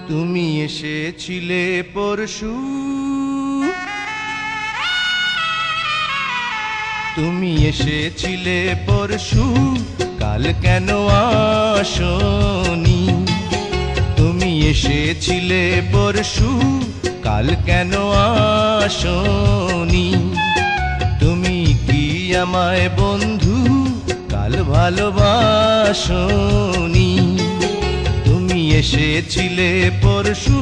তুমি এসেছিলে পরশু, তুমি এসেছিলে পরশু, কাল কেন আসনি? তুমি এসেছিলে পরশু, কাল কেন আসনি? তুমি কি আমায় বন্ধু কাল ভালোবাসনি? তুমি এসেছিলে পরশু,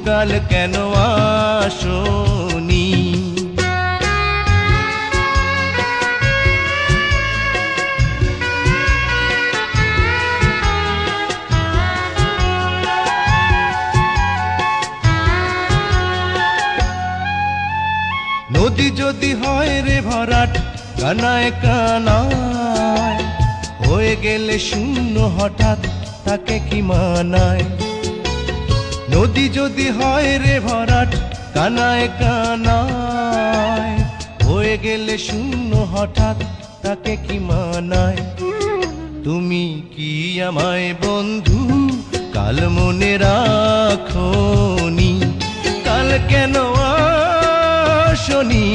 কাল কেন আসনি? নদী যদি হয় রে ভরাট, কানায় কানায় হয়ে গেলে শূন্য হঠাৎ, তাকে কি মানায়? নদী যদি হয় রে ভরাট, কানায় কানায় হয়ে গেলে শূন্য হঠাৎ, তাকে কি মানায়? তুমি কি আমায় বন্ধু কাল মনে রাখোনি? কাল কেন আসনি?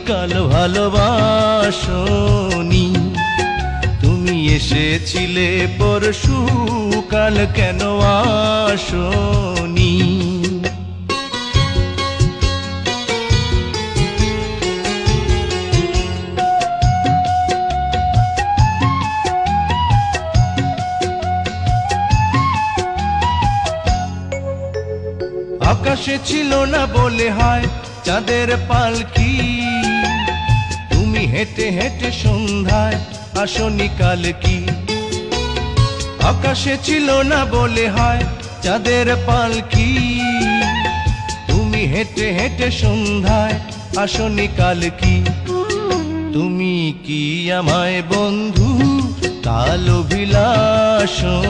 কাল ভালোবাসনি? তুমি এসেছিলে পরশু, কাল কেন আসনি? আকাশে ছিল না বলে হয় চাঁদের পালকি, তুমি হেঁটে হেঁটে সন্ধ্যায় আসনি কাল কি? আকাশে ছিল না বলে হয় চাঁদের পালকি, তুমি হেঁটে হেঁটে সন্ধ্যায় আসনি কাল কি? তুমি কি আমায় বন্ধু কাল অভিলাষনি?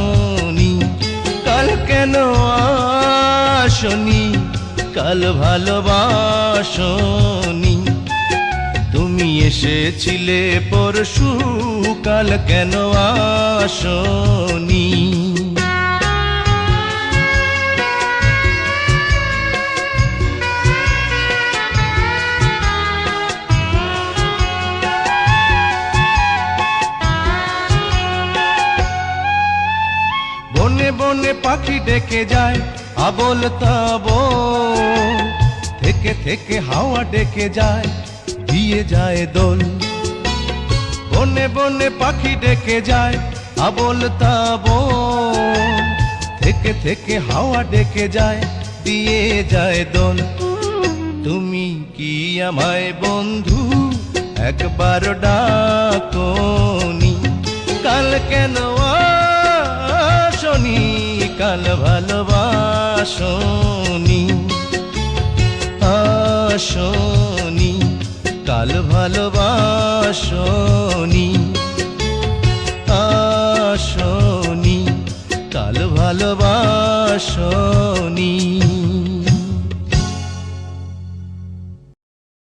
কাল কেন আসনি? কাল ভালোবাসনি? তুমি এসেছিলে পরশু, কাল কেন আসনি? বনে বনে পাখি ডেকে যায় আবোল তাবোল, থেকে থেকে হাওয়া ডেকে যায় দিয়ে যায় দোল। বনে বনে পাখি ডেকে যায় আবোল তাবোল, থেকে থেকে হাওয়া ডেকে যায় দিয়ে যায় দোল। তুমি কি আমায় বন্ধু একবার ডাকনি? কাল কেন আসনি? কাল ভালোবাসনি? আসনি? কাল ভালোবাসনি? আসনি? কাল ভালোবাসনি?